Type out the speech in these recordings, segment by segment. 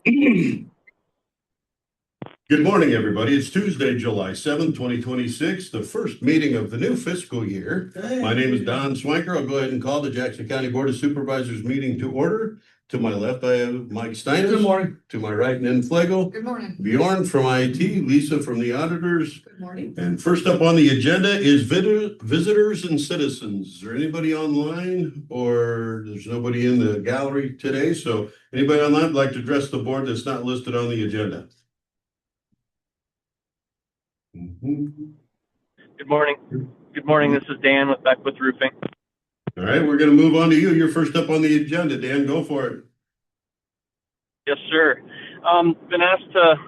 Good morning, everybody. It's Tuesday, July 7th, 2026, the first meeting of the new fiscal year. My name is Don Swanker. I'll go ahead and call the Jackson County Board of Supervisors meeting to order. To my left, I have Mike Steiner. Good morning. To my right, Nan Flegel. Good morning. Bjorn from IT, Lisa from the auditors. Good morning. And first up on the agenda is visitors and citizens. Is there anybody online, or there's nobody in the gallery today? So anybody online would like to address the board that's not listed on the agenda? Good morning. Good morning. This is Dan with Beckwith Roofing. All right, we're going to move on to you. You're first up on the agenda. Dan, go for it. Yes, sir. Been asked to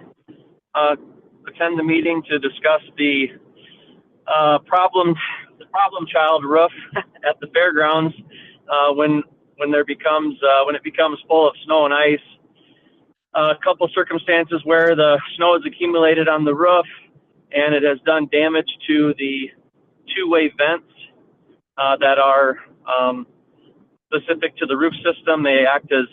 attend the meeting to discuss the problem child roof at the fairgrounds when it becomes full of snow and ice. A couple circumstances where the snow has accumulated on the roof and it has done damage to the two-way vents that are specific to the roof system. They act as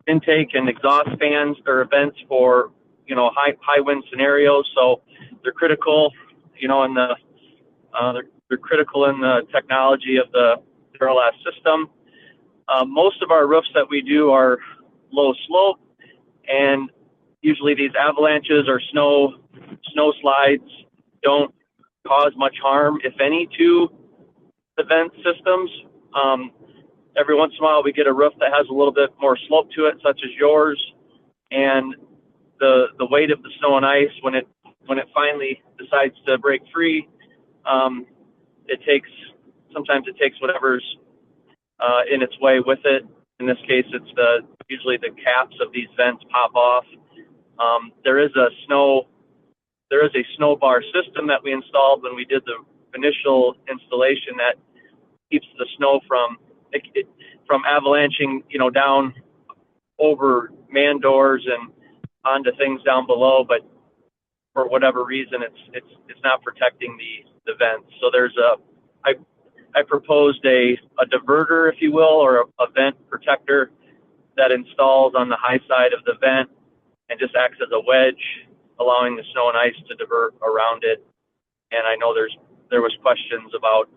intake and exhaust fans or vents for high wind scenarios. So they're critical, in the they're critical in the technology of the Duralast system. Most of our roofs that we do are low slope, and usually these avalanches or snow slides don't cause much harm, if any, to the vent systems. Every once in a while we get a roof that has a little bit more slope to it, such as yours, and the weight of the snow and ice, when it finally decides to break free, sometimes it takes whatever's in its way with it. In this case, it's usually the caps of these vents pop off. There is a snow bar system that we installed when we did the initial installation that keeps the snow from avalanching, down over man doors and onto things down below. But for whatever reason, it's not protecting the vents. So I proposed a diverter, if you will, or a vent protector that installs on the high side of the vent and just acts as a wedge, allowing the snow and ice to divert around it. And I know there was questions about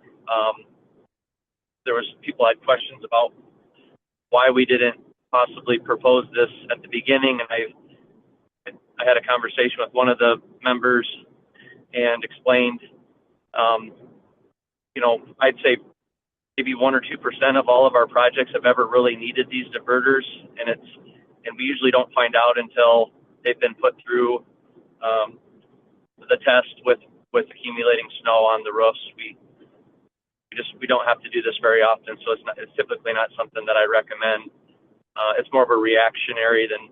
people had questions about why we didn't possibly propose this at the beginning, and I had a conversation with one of the members and explained, I'd say maybe 1 or 2% of all of our projects have ever really needed these diverters, and we usually don't find out until they've been put through the test with accumulating snow on the roofs. We don't have to do this very often, so it's typically not something that I recommend. It's more of a reactionary than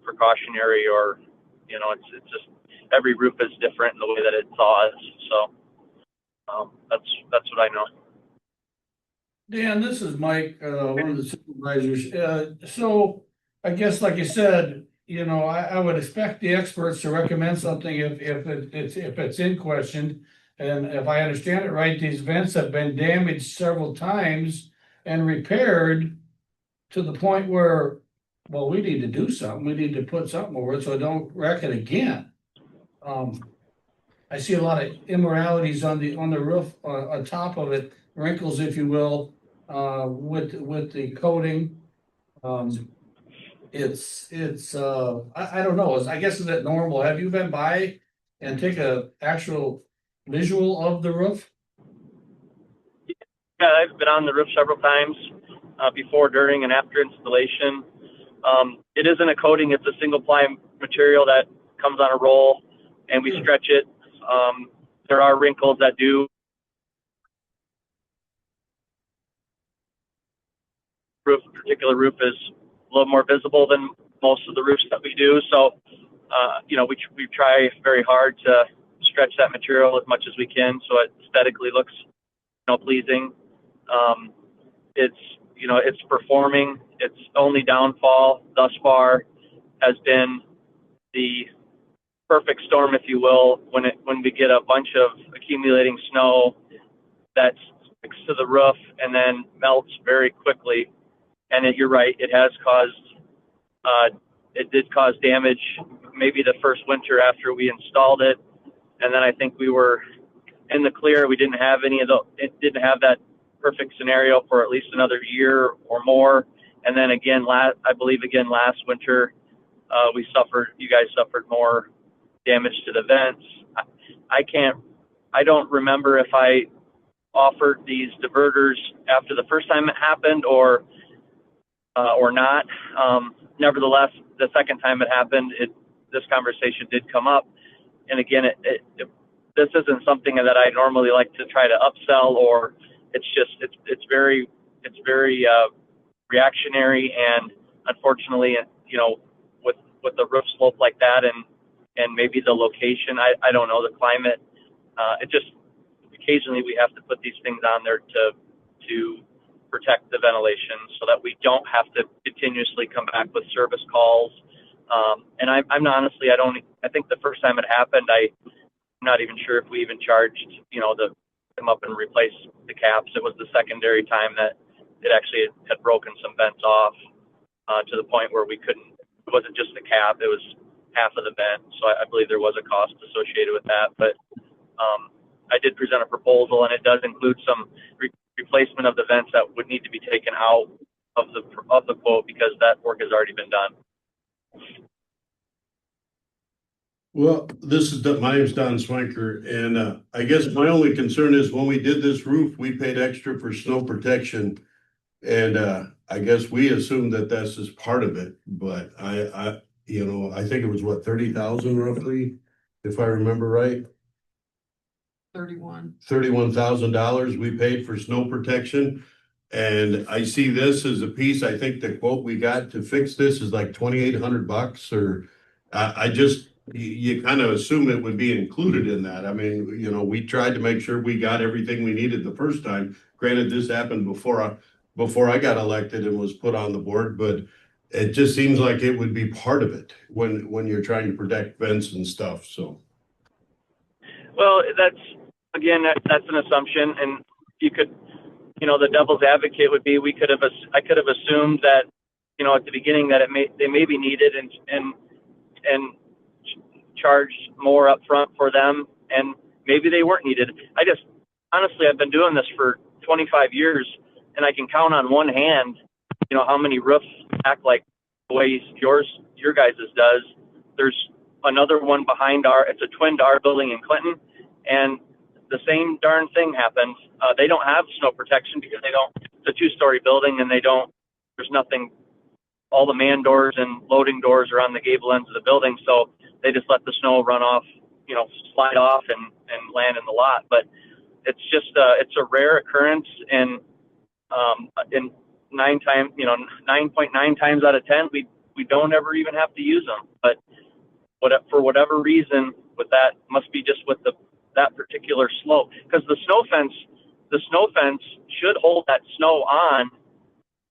precautionary, or it's just every roof is different in the way that it thaws. So that's what I know. Dan, this is Mike, one of the supervisors. So I guess, like you said, I would expect the experts to recommend something if it's in question. And if I understand it right, these vents have been damaged several times and repaired to the point where, well, we need to do something. We need to put something over it so it don't wreck it again. I see a lot of immoralities on the roof, on top of it, wrinkles, if you will, with the coating. It's I don't know. I guess, is it normal? Have you been by and take a actual visual of the roof? Yeah, I've been on the roof several times, before, during, and after installation. It isn't a coating; it's a single ply material that comes on a roll, and we stretch it. There are wrinkles that do. Particular roof is a little more visible than most of the roofs that we do. So, we try very hard to stretch that material as much as we can so it aesthetically looks, pleasing. It's performing. Its only downfall thus far has been the perfect storm, if you will, when we get a bunch of accumulating snow that sticks to the roof and then melts very quickly. And you're right, it has caused it did cause damage maybe the first winter after we installed it. And then I think we were in the clear. We didn't have it didn't have that perfect scenario for at least another year or more. And then again, I believe last winter, you guys suffered more damage to the vents. I don't remember if I offered these diverters after the first time it happened or not. Nevertheless, the second time it happened, this conversation did come up. And again, this isn't something that I normally like to try to upsell, or it's very reactionary. And unfortunately, with the roof slope like that and maybe the location, I don't know, the climate, occasionally we have to put these things on there to protect the ventilation so that we don't have to continuously come back with service calls. And I'm honestly, I think the first time it happened, I'm not even sure if we even charged, to come up and replace the caps. It was the secondary time that it actually had broken some vents off, to the point where it wasn't just the cap, it was half of the vent. So I believe there was a cost associated with that, but, I did present a proposal, and it does include some replacement of the vents that would need to be taken out of the quote because that work has already been done. Well, my name's Don Swanker, and I guess my only concern is when we did this roof, we paid extra for snow protection. And I guess we assumed that that's just part of it, but I think it was what, 30,000 roughly, if I remember right. $31,000 we paid for snow protection. And I see this as a piece. I think the quote we got to fix this is like $2,800, or you kind of assume it would be included in that. I mean, we tried to make sure we got everything we needed the first time. Granted, this happened before I got elected and was put on the board, but it just seems like it would be part of it when you're trying to protect vents and stuff. So, well, that's an assumption, and you could, the devil's advocate would be I could have assumed that, at the beginning that they may be needed and charged more up front for them, and maybe they weren't needed. Honestly, I've been doing this for 25 years, and I can count on one hand, how many roofs act like the way your guys' does. There's another one behind it's a twin to our building in Clinton, and the same darn thing happened. They don't have snow protection because it's a 2-story building, and there's nothing, all the man doors and loading doors are on the gable ends of the building. So they just let the snow run off, slide off and land in the lot. But it's it's a rare occurrence, and in 9.9 times out of 10, we don't ever even have to use them. But for whatever reason with that, must be just with that particular slope, because the snow fence should hold that snow on.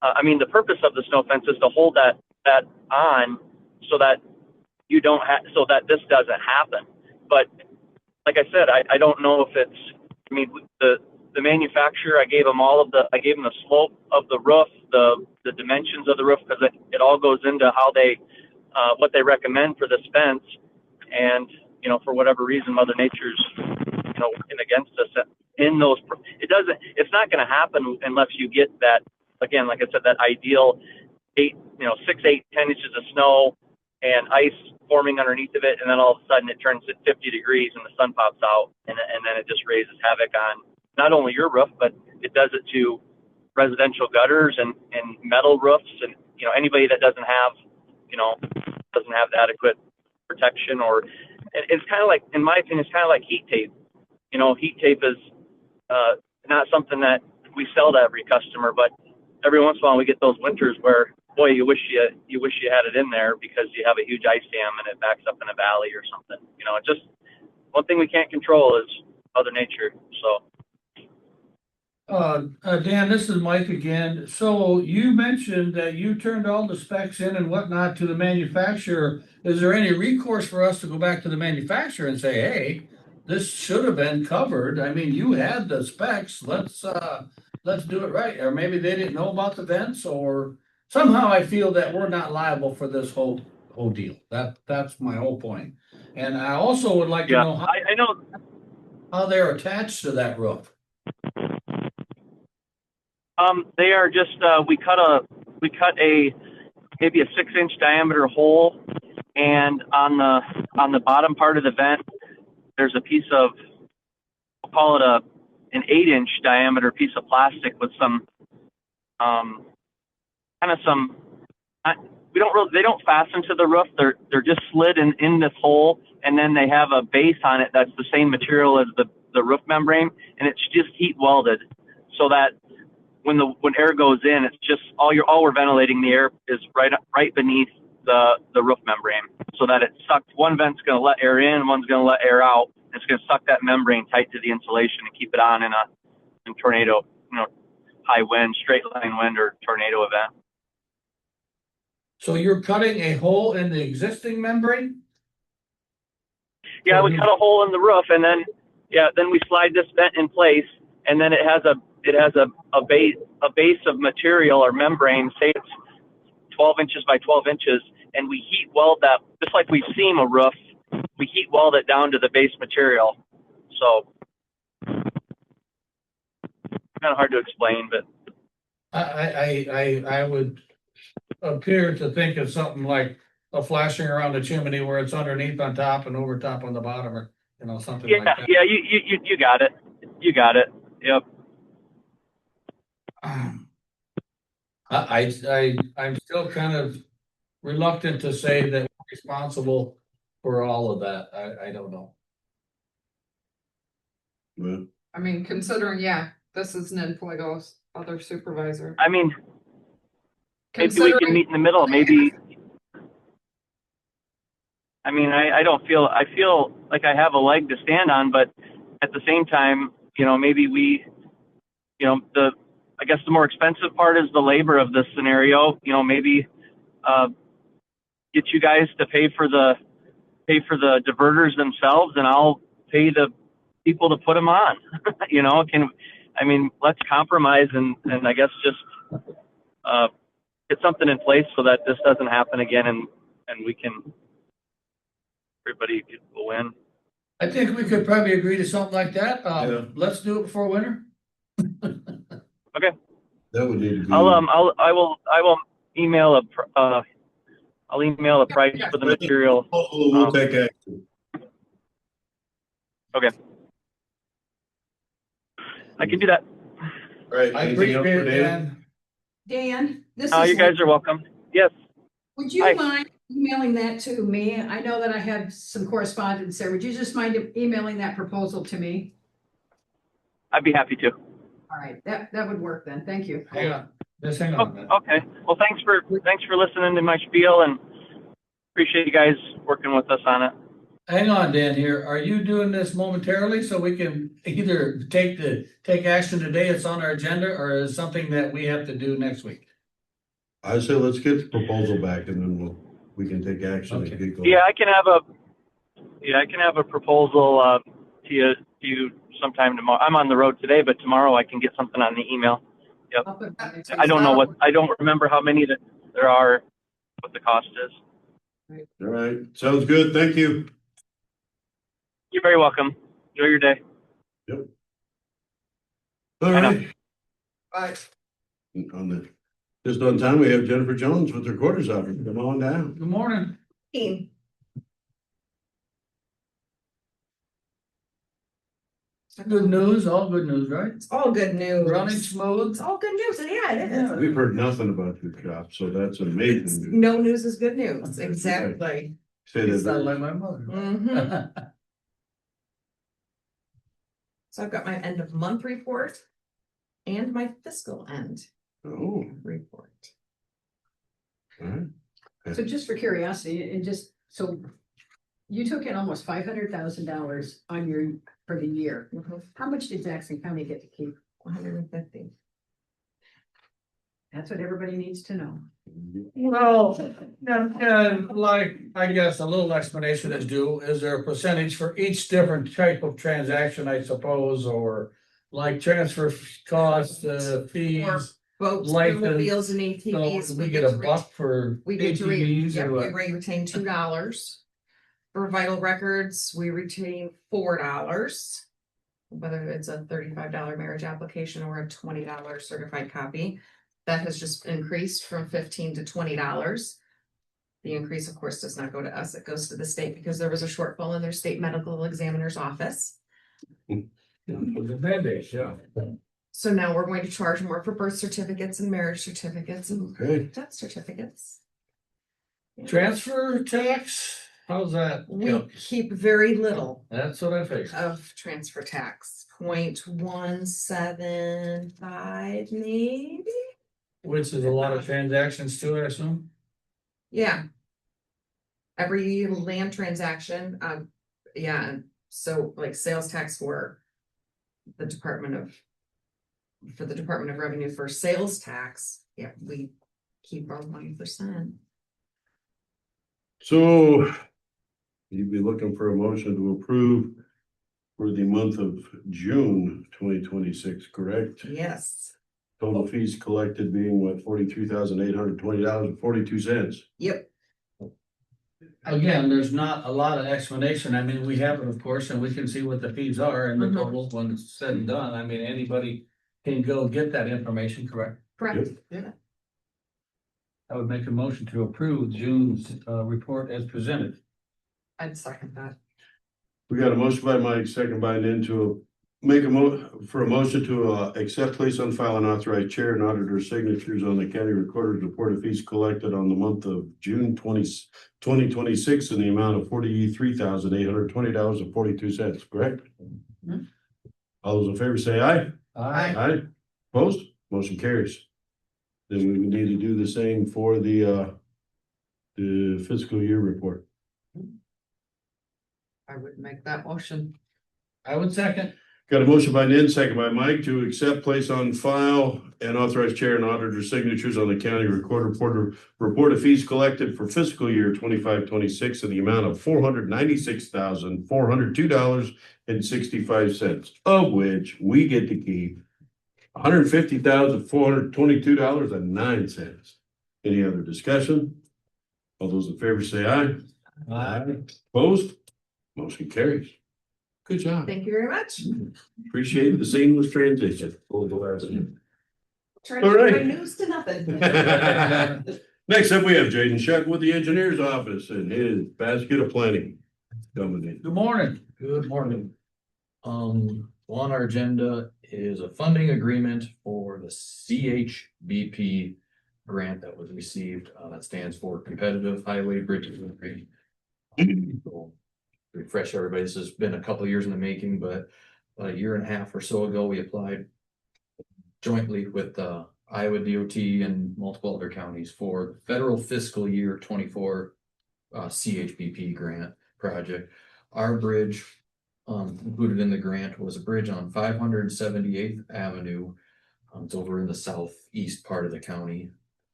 The purpose of the snow fence is to hold that on so that so that this doesn't happen. But like I said, I don't know if the manufacturer, I gave them the slope of the roof, the dimensions of the roof, because it all goes into how what they recommend for this fence. And, for whatever reason, Mother Nature's, working against us in those. It's not going to happen unless you get that, again, like I said, that ideal 6, 8, 10 inches of snow and ice forming underneath of it. And then all of a sudden it turns at 50 degrees and the sun pops out, and then it just raises havoc on not only your roof, but it does it to residential gutters and metal roofs. And, anybody that doesn't have the adequate protection, or it's kind of like, in my opinion, it's kind of like heat tape. Heat tape is not something that we sell to every customer, but every once in a while we get those winters where, boy, you wish you had it in there because you have a huge ice dam and it backs up in a valley or something. Just one thing we can't control is Mother Nature. So. Dan, this is Mike again. So you mentioned that you turned all the specs in and whatnot to the manufacturer. Is there any recourse for us to go back to the manufacturer and say, hey, this should have been covered? You had the specs. Let's do it right. Or maybe they didn't know about the vents, or somehow I feel that we're not liable for this whole deal. That's my whole point. And I also would like to Yeah, know I know. how they're attached to that roof. They are just we cut a maybe a 6-inch diameter hole, and on the bottom part of the vent, there's a piece of, we'll call it an 8-inch diameter piece of plastic with some kind of some. They don't fasten to the roof. They're just slid in this hole, and then they have a base on it that's the same material as the roof membrane, and it's just heat welded, so that when air goes in, it's just all we're ventilating the air is right beneath the roof membrane, so that it sucks. One vent's going to let air in, one's going to let air out. It's going to suck that membrane tight to the insulation and keep it on in tornado, high wind, straight line wind, or tornado event. So you're cutting a hole in the existing membrane? Yeah, we cut a hole in the roof, and then we slide this vent in place, and then it has a base of material or membrane, say it's 12 inches by 12 inches, and we heat weld that, just like we seam a roof, we heat weld it down to the base material. So kind of hard to explain, but I would appear to think of something like a flashing around the chimney where it's underneath on top and over top on the bottom, or something like that. Yeah, you got it. You got it. Yep. I'm still kind of reluctant to say that we're responsible for all of that. I don't know. Well, I mean, considering, this is an employee other supervisor. I mean, maybe we can meet in the middle. Maybe. I mean, I feel like I have a leg to stand on, but at the same time, maybe we, I guess the more expensive part is the labor of this scenario. Maybe get you guys to pay for the diverters themselves, and I'll pay the people to put them on. Let's compromise and I guess just get something in place so that this doesn't happen again, and everybody will win. I think we could probably agree to something like that. Yeah. Let's do it before winter. Okay. that would need to be. I will email I'll email a price for the material. We'll take action. Okay. I can do that. All right. I Anything else appreciate for it, Dan? Dan, this You is, guys are welcome. Yes. would you Hi. mind emailing that to me? I know that I had some correspondence there. Would you just mind emailing that proposal to me? I'd be happy to. All right, that would work then. Thank you. Hang on. Just hang on a minute. Okay. Well, thanks for listening to my spiel, and appreciate you guys working with us on it. Hang on, Dan, here. Are you doing this momentarily so we can either take action today, it's on our agenda, or is something that we have to do next week? I say let's get the proposal back, and then we can take action Okay. and get going. Yeah, I can have a proposal to you sometime tomorrow. I'm on the road today, but tomorrow I can get something on the email. Yep. I'll put that next I don't week. I don't remember how many that there are, what the cost is. All right. Sounds good. Thank you. You're very welcome. Enjoy your day. All I know. right. Bye. Just on time, we have Jennifer Jones with her quarters officer. Come on down. Good morning. Good news, all good news, right? It's all good news. Running smooth. It's all good news. Yeah, it is. We've heard nothing about your shop, so that's amazing. No news is good news. Exactly. Say You sound that. like my mother. Mhm. So I've got my end of month report and my fiscal end Oh, report. all right. So just for curiosity, and just, so you took in almost $500,000 for the year. How much did Jackson County get to keep? 150. That's what everybody needs to know. Well, and like, I guess a little explanation is due. Is there a percentage for each different type of transaction, I suppose, or like transfer costs, fees? Boats, Like the- automobiles and ATVs. So we get a buck for We get to ATVs yeah, or we what? retain $2. For vital records, we retain $4. Whether it's a $35 marriage application or a $20 certified copy. That has just increased from $15 to $20. The increase, of course, does not go to us, it goes to the state because there was a shortfall in their state medical examiner's office. The mandate, yeah. So now we're going to charge more for birth certificates and marriage certificates and Okay, death certificates. Transfer tax, how's that? We keep very little That's what I figured. of transfer tax, 0.175 maybe? Which is a lot of transactions too, I assume? Yeah. Every land transaction, yeah, so like sales tax for the Department of Revenue for sales tax, yeah, we keep our 1%. so you'd be looking for a motion to approve for the month of June 2026, correct? Yes, Total fees collected being what, $43,820.42. yep. Again, there's not a lot of explanation. I mean, we have it, of course, and we can see what the fees are and the Mhm. totals when it's said and done. I mean, anybody can go get that information, correct? Correct. I would make a motion to approve June's report as presented. I'd second that. We got a motion by Mike, second by Nan to make a motion to accept, place on file and authorize chair and auditor signatures on the county recorder's report of fees collected on the month of June 2026 in the amount of $43,820.42, correct? Mhm. All those in favor say aye. Aye. Aye. Opposed? Motion carries. Then we would need to do the same for the fiscal year report. I would make that motion. I would second. Got a motion by Nan, second by Mike to accept, place on file and authorize chair and auditor signatures on the county recorder report of fees collected for fiscal year 25-26 in the amount of $496,402.65, of which we get to keep $150,422.09. Any other discussion? All those in favor say aye. Opposed? Motion carries. Good job. Thank you very much. Appreciate the seamless transition. Trying All to right. bring news to nothing. Next up, we have Jaden Shuck with the engineer's office and his basket of planning coming in. Good morning. Good morning. On our agenda is a funding agreement for the CHBP grant that was received. That stands for Competitive Highway Bridges and Grading. So, refresh everybody, this has been a couple of years in the making, but a year and a half or so ago, we applied jointly with Iowa DOT and multiple other counties for the federal fiscal year 24 CHBP grant project. Our bridge included in the grant was a bridge on 578th Avenue. It's over in the southeast part of the county.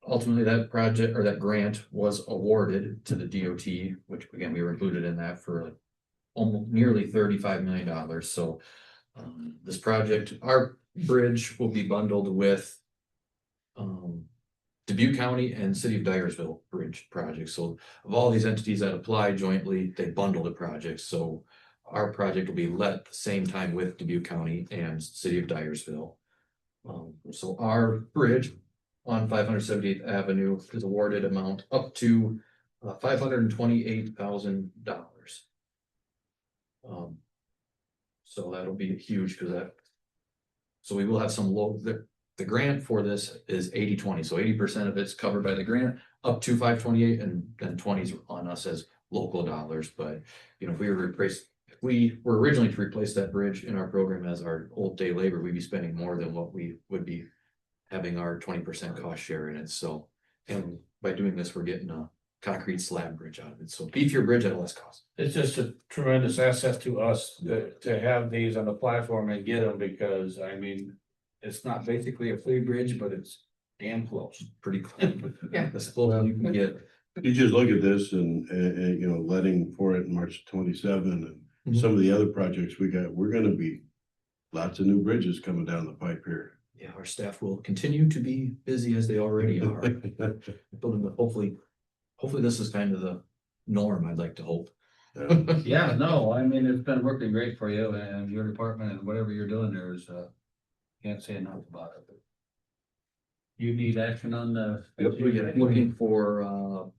Ultimately, that project or that grant was awarded to the DOT, which again, we were included in that for almost nearly $35 million. So this project, our bridge will be bundled with Dubuque County and City of Dyersville bridge projects. So of all these entities that apply jointly, they bundle the projects. So our project will be let at the same time with Dubuque County and City of Dyersville. So our bridge on 578th Avenue is awarded amount up to $528,000. So that'll be huge because so we will have some the grant for this is 80-20. So 80% of it's covered by the grant up to 528 and then 20s on us as local dollars. But you know, if we were originally to replace that bridge in our program as our old day labor, we'd be spending more than what we would be having our 20% cost share in it. So, and by doing this, we're getting a concrete slab bridge out of it. So beefier bridge at a less cost. It's just a tremendous asset to us to have these on the platform and get them because, I mean, it's not basically a free bridge, but it's damn close. Pretty close. Yeah. That's close as you can get. You just look at this and you know, letting for it in March 27 and some of the other projects we got, we're gonna be lots of new bridges coming down the pipe here. yeah, our staff will continue to be busy as they already are. Building the, hopefully this is kind of the norm, I'd like to hope. Yeah, no, I mean, it's been working great for you and your department and whatever you're doing there is, can't say enough about it. You need action on the. Looking for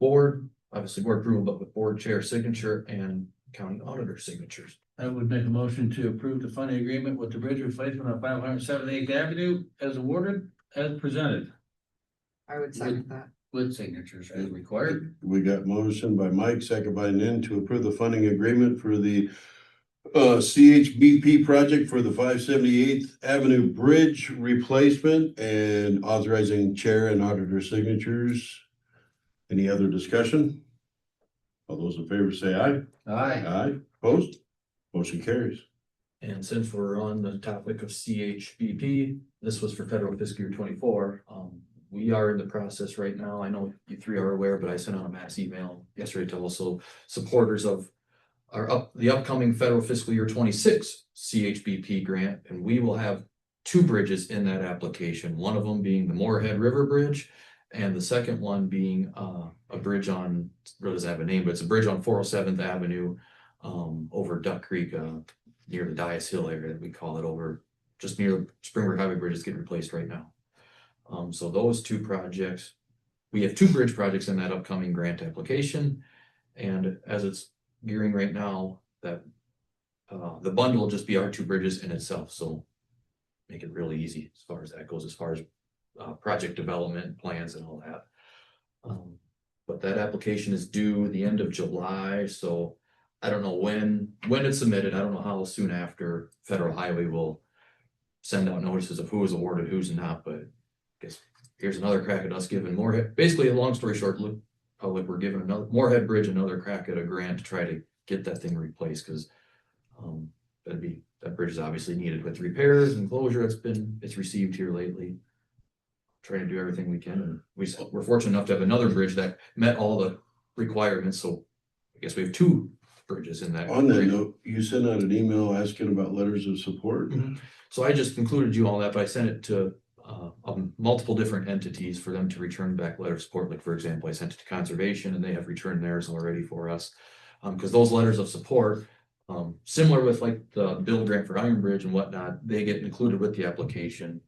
board, obviously board approval, but with board chair signature and county auditor signatures. I would make a motion to approve the funding agreement with the bridge replacement on 578th Avenue as awarded, as presented, I would second that. with signatures as required. We got motion by Mike, second by Nan to approve the funding agreement for the CHBP project for the 578th Avenue Bridge replacement and authorizing chair and auditor signatures. Any other discussion? All those in favor say aye. Aye. Aye. Opposed? Motion carries. And since we're on the topic of CHBP, this was for federal fiscal year 24. We are in the process right now. I know you three are aware, but I sent out a mass email yesterday to also supporters of the upcoming federal fiscal year 26 CHBP grant, and we will have two bridges in that application. One of them being the Moorhead River Bridge, and the second one being a bridge on, really doesn't have a name, but it's a bridge on 407th Avenue over Duck Creek, near the Dias Hill area, we call it, over just near Springbrook Highway Bridge is getting replaced right now. So those two projects, we have two bridge projects in that upcoming grant application, and as it's gearing right now, that the bundle will just be our two bridges in itself, so make it really easy as far as that goes, as far as project development plans and all that. But that application is due the end of July, so I don't know when it's submitted. I don't know how soon after Federal Highway will send out notices of who is awarded, who's not, but I guess here's another crack at us giving Moorhead, basically a long story short, public, we're giving another Moorhead Bridge another crack at a grant to try to get that thing replaced, because that bridge is obviously needed with repairs and closure. It's received here lately. Trying to do everything we can, and we're fortunate enough to have another bridge that met all the requirements, so I guess we have two bridges in that. On that note, you sent out an email asking about letters of support. Mm-hmm. So I just included you all that, but I sent it to multiple different entities for them to return back letter of support. Like, for example, I sent it to conservation and they have returned theirs already for us. Because those letters of support, similar with like the bill grant for Iron Bridge and whatnot, they get included with the application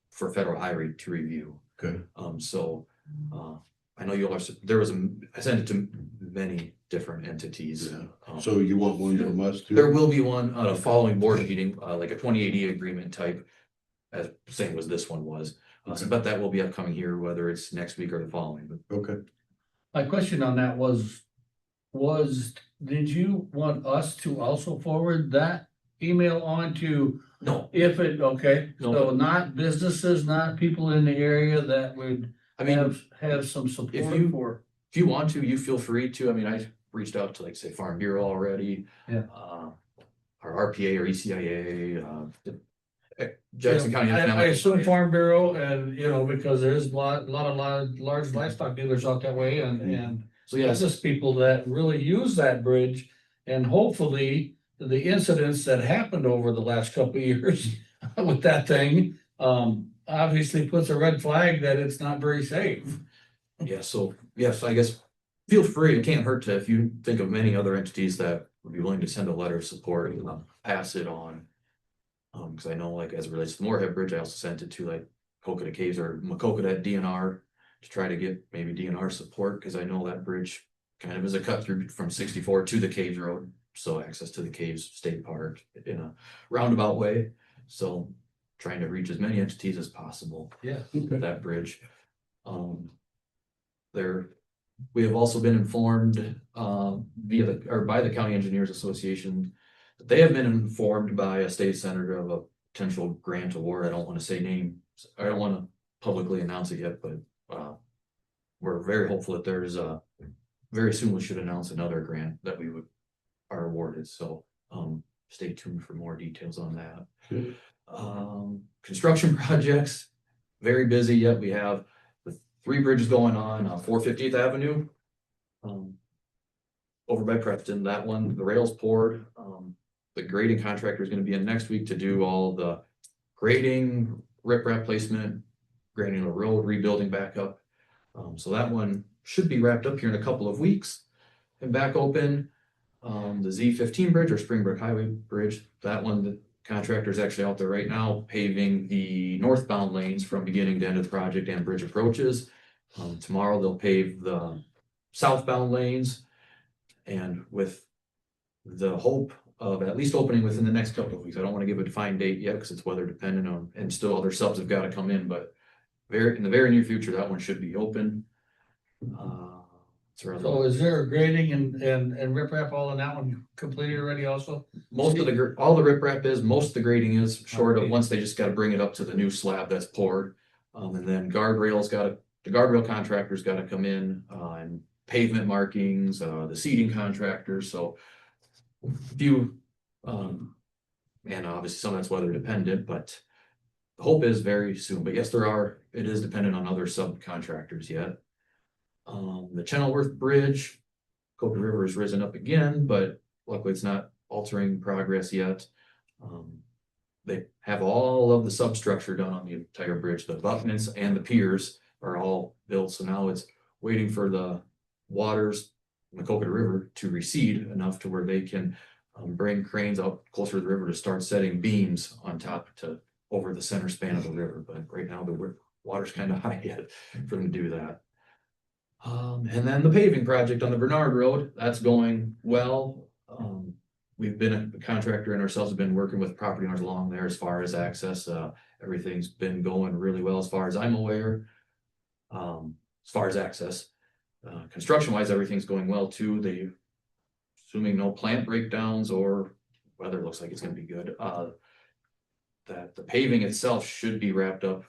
for federal highway to review. Okay. I know I sent it to many different entities. Yeah. So you want one from us too? There will be one on a following board meeting, like a 2080 agreement type, as same as this one was. Okay. But that will be upcoming here, whether it's next week or the following. But Okay. My question on that was, did you want us to also forward that email on to? no, Okay, No. so not businesses, not people in the area that would I mean, have some support for. if you want to, you feel free to. I mean, I reached out to, like, say, Farm Bureau already. Yeah. Our RPA or ECIA, Jackson County. I Economic assume Advisory. Farm Bureau and, because there's a lot of large livestock dealers out that way and So yes, business people that really use that bridge. And hopefully the incidents that happened over the last couple of years with that thing, obviously puts a red flag that it's not very safe. yeah. So yes, I guess feel free. It can't hurt to, if you think of many other entities that would be willing to send a letter of support and pass it on. Because I know, like, as it relates to the Moorhead Bridge, I also sent it to like Kokota Caves or Maquoketa DNR to try to get maybe DNR support, because I know that bridge kind of is a cut through from 64 to the Caves Road, so access to the Caves State Park in a roundabout way. So trying to reach as many entities as possible. Yeah. With that bridge. We have also been informed by the County Engineers Association that they have been informed by a state senator of a potential grant award. I don't want to say names. I don't want to publicly announce it yet, but we're very hopeful that there's very soon we should announce another grant that we are awarded. So stay tuned for more details on that. Good. Construction projects, very busy yet. We have the 3 bridges going on 450th Avenue over by Preston. That one, the rails poured. The grading contractor is going to be in next week to do all the grading, riprap placement, granular road rebuilding back up. So that one should be wrapped up here in a couple of weeks and back open. The Z15 bridge or Springbrook Highway Bridge, that one, the contractor is actually out there right now paving the northbound lanes from beginning to end of the project and bridge approaches. Tomorrow they'll pave the southbound lanes, and with the hope of at least opening within the next couple of weeks. I don't want to give a defined date yet because it's weather dependent on, and still other subs have got to come in, but in the very near future, that one should be open. So is there a grading and riprap all in that one completed already also? Most of the, all the riprap is, most of the grading is short of, Okay. once they just gotta bring it up to the new slab that's poured. And then the guardrail contractor's gotta come in, and pavement markings, the seating contractors, so. Few, and obviously some of that's weather dependent, but the hope is very soon, but yes, it is dependent on other subcontractors yet. The Channelworth Bridge, Coca River has risen up again, but luckily it's not altering progress yet. They have all of the substructure done on the entire bridge. The abutments and the piers are all built, so now it's waiting for the waters in the Coca River to recede enough to where they can bring cranes up closer to the river to start setting beams on top to over the center span of the river. But right now the water's kind of high yet for them to do that. And then the paving project on the Bernard Road, that's going well. We've been, the contractor and ourselves have been working with property owners along there as far as access. Everything's been going really well as far as I'm aware. As far as access, construction wise, everything's going well too. They, assuming no plant breakdowns or weather looks like it's going to be good. That the paving itself should be wrapped up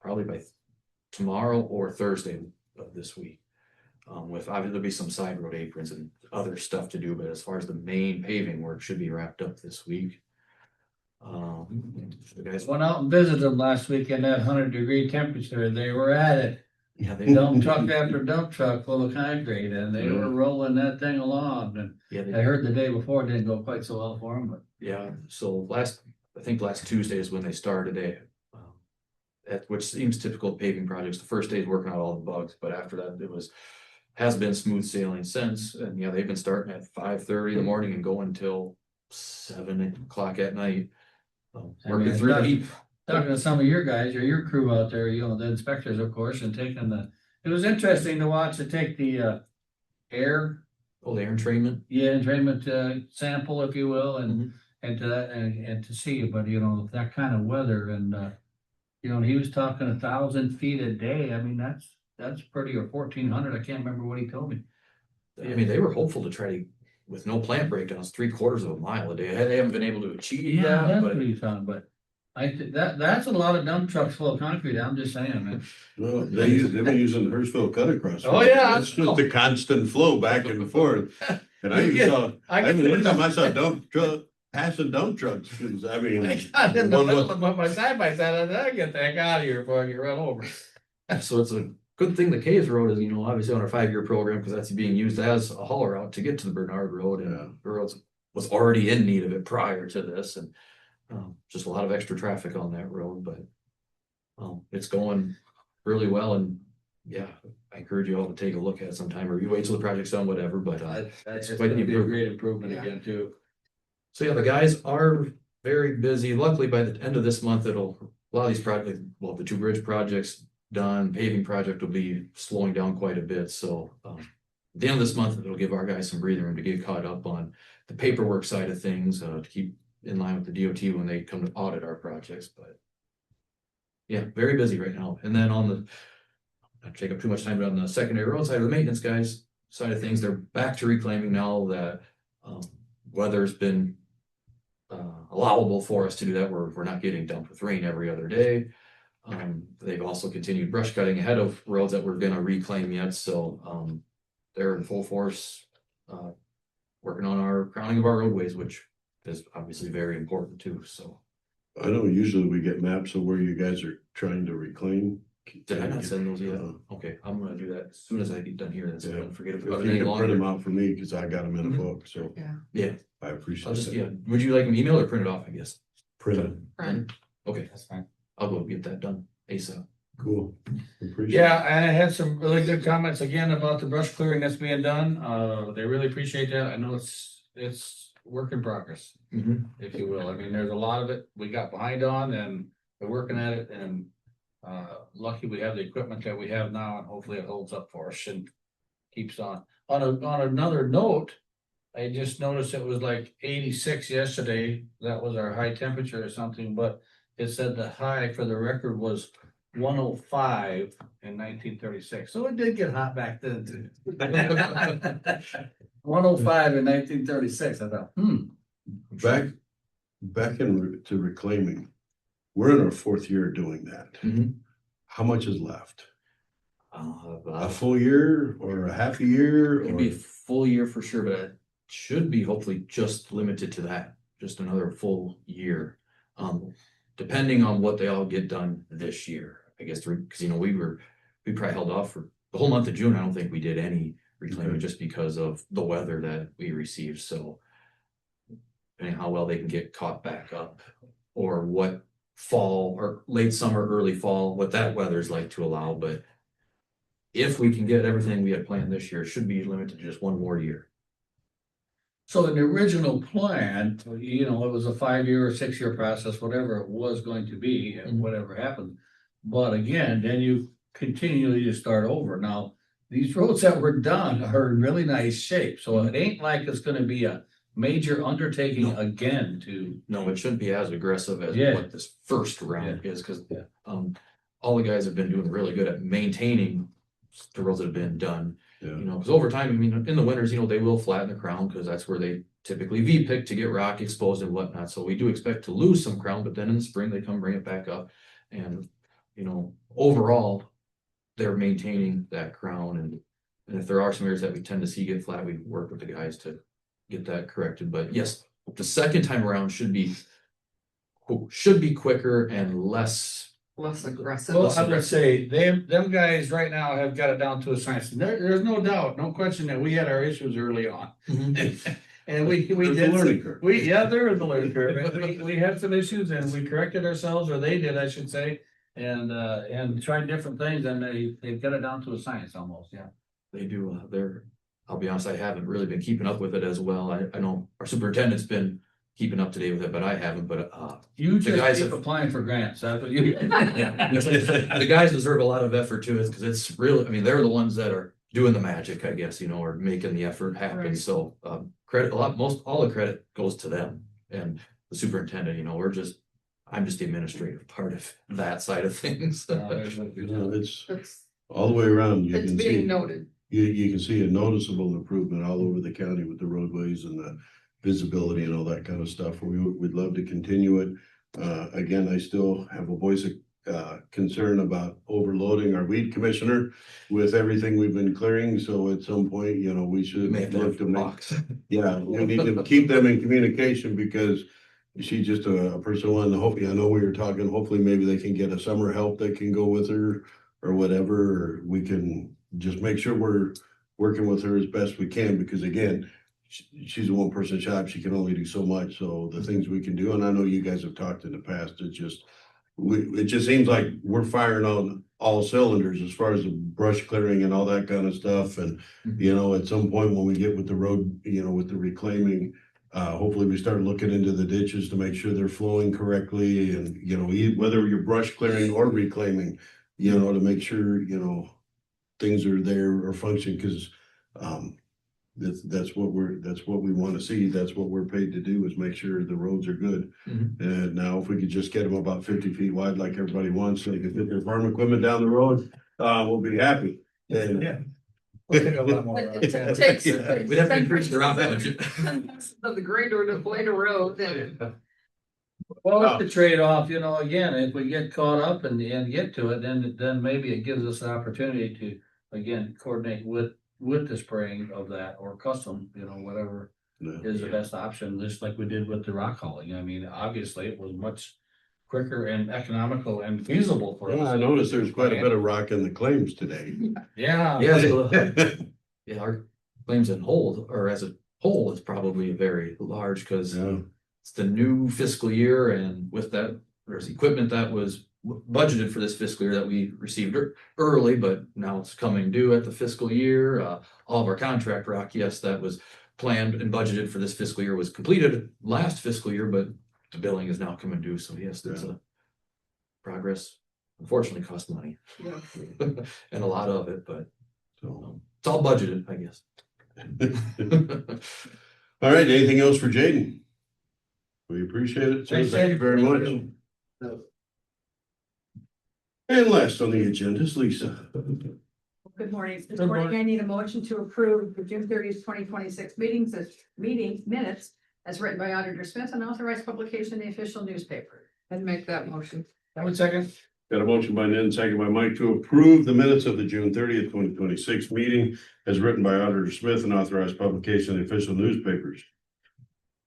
probably by tomorrow or Thursday of this week. With obviously there'll be some side road aprons and other stuff to do, but as far as the main paving work should be wrapped up this week. The guys Went out and visited them last week in that 100-degree temperature. They were at it. yeah, they Dump truck after dump truck full of concrete, and they were rolling that thing along. And yeah, I heard the day before it didn't go quite so well for them, but yeah. So I think last Tuesday is when they started which seems typical of paving projects. The first day is working out all the bugs, but after that has been smooth sailing since. And yeah, they've been starting at 5:30 in the morning and going until 7 o'clock at night. Working through the heat. talking to some of your guys or your crew out there, the inspectors, of course, and taking it was interesting to watch to take the air. Oh, the air entrainment. Yeah, entrainment sample, if you will, and to see, but that kind of weather and he was talking 1,000 feet a day. I mean, that's pretty, or 1,400. I can't remember what he told me. I mean, they were hopeful to try to, with no plant breakdowns, 3/4 of a mile a day. They haven't been able to achieve that, that's but what he's talking. But that's a lot of dump trucks full of concrete. I'm just saying, man. Well, they've been using the Hurstville cut across. Oh, yeah. It's just a constant flow back and forth. And anytime I saw dump truck passing dump trucks, 'cause I mean. I got in the one middle was- of my side by side. I said, I get the heck out of here before I get run over. so it's a good thing the Caves Road is, obviously on our 5-year program, because that's being used as a haul route to get to the Bernard Road, and Yeah. the road was already in need of it prior to this, and just a lot of extra traffic on that road, but it's going really well, and yeah, I encourage you all to take a look at it sometime, or you wait till the project's done, whatever, but That's quite going to the be a improvement. great improvement Yeah. again too. So yeah, the guys are very busy. Luckily, by the end of this month, a lot of these projects, well, the 2 bridge projects done, paving project will be slowing down quite a bit. So at the end of this month, it'll give our guys some breathing room to get caught up on the paperwork side of things, to keep in line with the DOT when they come to audit our projects. But yeah, very busy right now. And then not to take up too much time, but on the secondary road side of the maintenance guys side of things, they're back to reclaiming now that weather's been allowable for us to do that. We're not getting dumped with rain every other day. They've also continued brush cutting ahead of roads that we're gonna reclaim yet, so they're in full force working on our crowning of our roadways, which is obviously very important too. So I know usually we get maps of where you guys are trying to reclaim. did I not send those yet? Uh, Okay, I'm gonna do that as soon as I get done here, so I don't forget If about you it any can print them longer. out for me, cause I got them in a Mhm. book, so Yeah, I appreciate I'll just, it. yeah, would you like them emailed or printed off, I guess? Print it. Right. Okay, That's fine. I'll go get that done ASAP. Cool. Appreciate Yeah, and I had some really good comments again about the brush clearing that's being done. They really appreciate that. I know it's work in progress, if you will. I mean, there's a lot of it we got behind on and we're working at it and lucky we have the equipment that we have now and hopefully it holds up for us and keeps on. On another note, I just noticed it was like 86 yesterday. That was our high temperature or something, but it said the high for the record was 105 in 1936. So it did get hot back then too. 105 in 1936. I thought, back to reclaiming. We're in our 4th year doing that. How much is left? A full year or a half a year? It'd be a full year for sure, but it should be hopefully just limited to that, just another full year. Depending on what they all get done this year, I guess, because we probably held off for the whole month of June. I don't think we did any reclaiming just because of the weather that we received. So depending how well they can get caught back up or what fall or late summer, early fall, what that weather's like to allow. But if we can get everything we had planned this year, it should be limited to just one more year. so in the original plan, it was a 5-year or 6-year process, whatever it was going to be, and whatever happened. But again, then you continually just start over. Now, these roads that were done are in really nice shape, so it ain't like it's gonna be a major undertaking again to. No, it shouldn't be as aggressive as what this first round is, because all the guys have been doing really good at maintaining the roads that have been done. Because over time, in the winters, they will flatten the crown because that's where they typically V-pick to get rock exposed and whatnot. So we do expect to lose some crown, but then in the spring they come bring it back up. And, overall, they're maintaining that crown. And if there are some areas that we tend to see get flat, we work with the guys to get that corrected. But yes, the second time around should be quicker and less aggressive. Well, I'm gonna say, them guys right now have got it down to a science. There's no doubt, no question that we had our issues early on. And we There's did, a learning curve. there is a learning curve. We had some issues and we corrected ourselves, or they did, I should say. And tried different things and they've got it down to a science almost, yeah. They do. I'll be honest, I haven't really been keeping up with it as well. I know our superintendent's been keeping up to date with it, but I haven't. But You the just guys keep have applying for grants, that's what you. the guys deserve a lot of effort too, because it's really, they're the ones that are doing the magic, I guess, or making the effort happen. Right. So credit all the credit goes to them and the superintendent. I'm just the administrative part of that side of things. It's all the way around. You It's can being see, noted. you can see a noticeable improvement all over the county with the roadways and the visibility and all that kind of stuff. We'd love to continue it. Again, I still have a voice of concern about overloading our weed commissioner with everything we've been clearing. So at some point, we should look to make. Yeah, we need to keep them in communication because she's just a person one. Hopefully, I know we were talking, hopefully maybe they can get a summer help that can go with her or whatever, or we can just make sure we're working with her as best we can, because again, she's a one-person shop. She can only do so much. So the things we can do, and I know you guys have talked in the past, it just seems like we're firing on all cylinders as far as the brush clearing and all that kind of stuff. And, at some point when we get with the road, with the reclaiming, hopefully we start looking into the ditches to make sure they're flowing correctly and, whether you're brush clearing or reclaiming, to make sure, things are there or function, because, that's what we want to see. That's what we're paid to do, is make sure the roads are good. And now if we could just get them about 50 feet wide, like everybody wants, so they can fit their farm equipment down the road, we'll be happy. And Yeah. We'll take a lot more. It takes. We'd have to increase the route budget. Of the grader to blade a road, then Well, it's the trade-off, again, if we get caught up and get to it, then maybe it gives us an opportunity to, again, coordinate with the spraying of that, or custom, whatever is the best option, just like we did with the rock hauling. Obviously it was much quicker and economical and feasible for us. I noticed there's quite a bit of rock in the claims today. Yeah. Yeah, our claims in whole, or as a whole, is probably very large because Yeah. it's the new fiscal year, and with that, there's equipment that was budgeted for this fiscal year that we received early, but now it's coming due at the fiscal year. All of our contract rock, yes, that was planned and budgeted for this fiscal year was completed last fiscal year, but the billing is now coming due. So yes, there's a progress. Unfortunately, costs money Yeah. and a lot of it, but So, it's all budgeted, I guess. all right, anything else for Jaden? We appreciate it. sir. Thanks, Thank you Jaden. very Thank much. you. And last on the agenda is Lisa. Good morning. This Good morning, morning. I need a motion to approve the June 30th, 2026 meeting minutes as written by Auditor Smith and authorized publication in the official newspaper. I'd make that motion. I would second. Got a motion by Nan, second by Mike to approve the minutes of the June 30th, 2026 meeting as written by Auditor Smith and authorized publication in the official newspapers.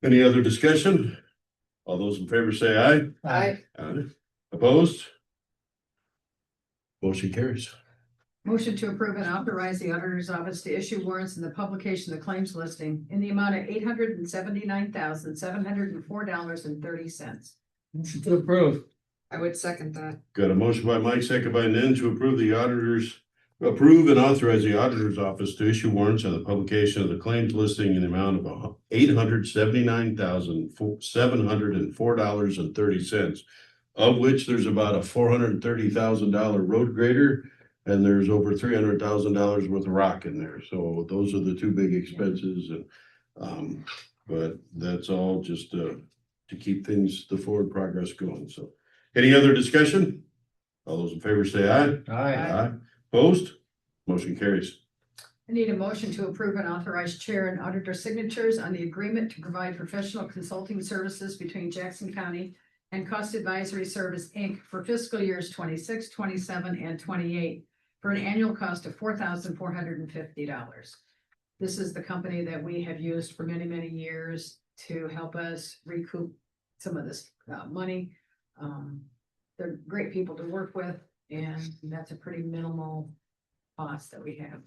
Any other discussion? All those in favor say aye. Aye. Aye. Opposed? Motion carries. Motion to approve and authorize the auditor's office to issue warrants in the publication of the claims listing in the amount of $879,704.30. Motion to approve. I would second that. Got a motion by Mike, second by Nan to approve and authorize the auditor's office to issue warrants on the publication of the claims listing in the amount of $879,704.30. Of which there's about a $430,000 road grader and there's over $300,000 worth of rock in there. So those are the two big expenses and, but that's all just, to keep things, the forward progress going. So any other discussion? All those in favor say aye. Aye. Opposed? Motion carries. I need a motion to approve and authorize chair and auditor signatures on the agreement to provide professional consulting services between Jackson County and Cost Advisory Service, Inc. for fiscal years 26, 27, and 28 for an annual cost of $4,450. This is the company that we have used for many, many years to help us recoup some of this money. They're great people to work with, and that's a pretty minimal cost that we have.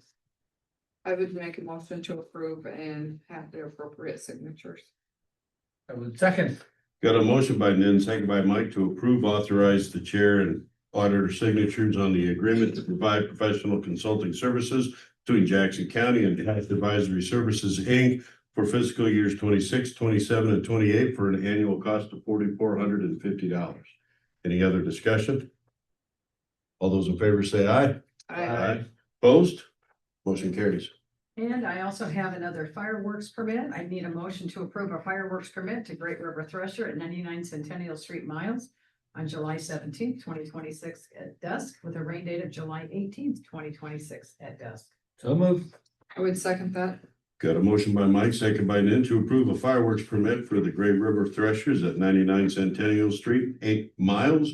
I would make a motion to approve and have the appropriate signatures. I would second. Got a motion by Nan, second by Mike to approve, authorize the chair and auditor signatures on the agreement to provide professional consulting services between Jackson County and Cost Advisory Services, Inc. for fiscal years 26, 27, and 28 for an annual cost of $4,450. Any other discussion? All those in favor say aye. Opposed? Motion carries. And I also have another fireworks permit. I need a motion to approve a fireworks permit to Great River Thresher at 99 Centennial Street, Miles on July 17th, 2026 at dusk with a rain date of July 18th, 2026 at dusk. So moved. I would second that. Got a motion by Mike, second by Nan to approve a fireworks permit for the Great River Threshers at 99 Centennial Street, 8 miles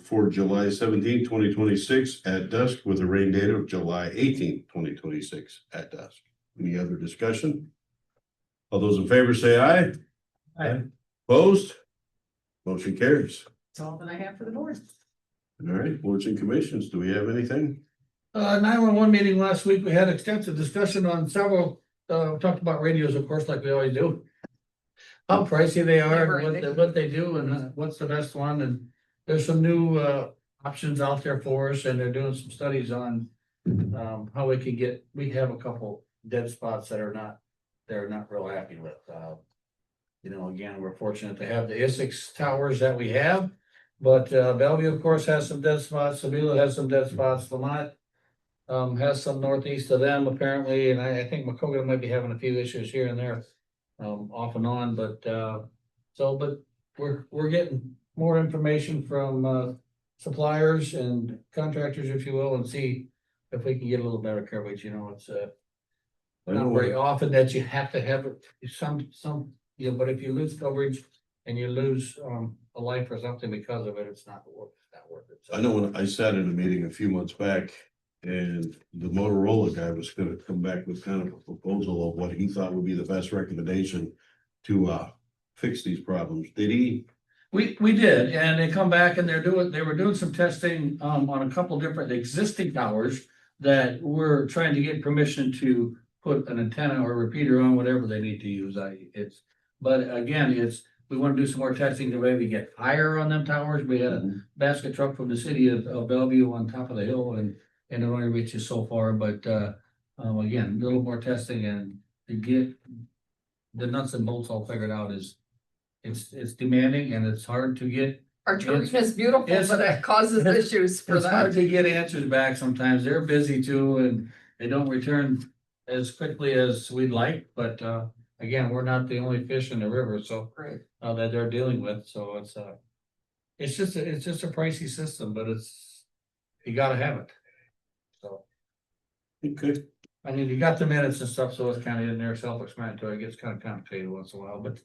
for July 17th, 2026 at dusk with a rain date of July 18th, 2026 at dusk. Any other discussion? All those in favor say aye. Aye. Opposed? Motion carries. That's all that I have for the board. All right, boards and commissions, do we have anything? 911 meeting last week, we had extensive discussion on several, talked about radios, of course, like we always do. How pricey they are, Never and ending. what they do, and what's the best one, and there's some new options out there for us, and they're doing some studies on how we can get, we have a couple dead spots that they're not real happy with. You know, again, we're fortunate to have the Essex towers that we have, but Bellevue, of course, has some dead spots, Sevilla has some dead spots, Lamont has some northeast of them apparently, and I think Macocota might be having a few issues here and there, off and on, but we're getting more information from suppliers and contractors, if you will, and see if we can get a little better coverage. You know, it's not very often that you have to have some, you know, but if you lose coverage and you lose a life or something because of it, it's not worth it. So, I know when I sat in a meeting a few months back and the Motorola guy was gonna come back with kind of a proposal of what he thought would be the best recommendation to fix these problems. Did he? We did, and they come back and they were doing some testing on a couple different existing towers that we're trying to get permission to put an antenna or repeater on, whatever they need to use. But again, it's we wanna do some more testing to maybe get higher on them towers. We had a basket truck from the city of Bellevue on top of the hill and it only reaches so far, but, again, a little more testing and to get the nuts and bolts all figured out is, it's demanding and it's hard to get. Our terrain is beautiful, Yes. but it causes issues for It's hard that. to get answers back sometimes. They're busy too and they don't return as quickly as we'd like, but, again, we're not the only fish in the river, so, Right. that they're dealing with, so it's just a pricey system, but you gotta have it. So, Okay. I mean, you got the minutes and stuff, so it's kind of in there self-explanatory. It gets kind of complicated once in a while, but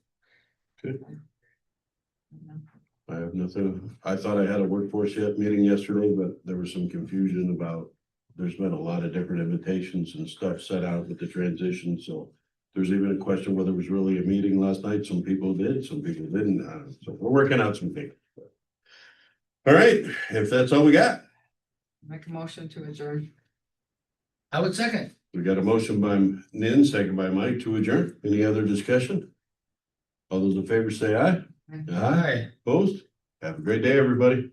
I have nothing. I thought I had a workforce meeting yesterday, but there was some confusion about, there's been a lot of different invitations and stuff set out with the transition, so there's even a question whether it was really a meeting last night. Some people did, some people didn't. So we're working out some things. All right, if that's all we got, Make a motion to adjourn. I would second. we got a motion by Nin, second by Mike to adjourn. Any other discussion? All those in favor say aye. Aye. Opposed? Have a great day, everybody.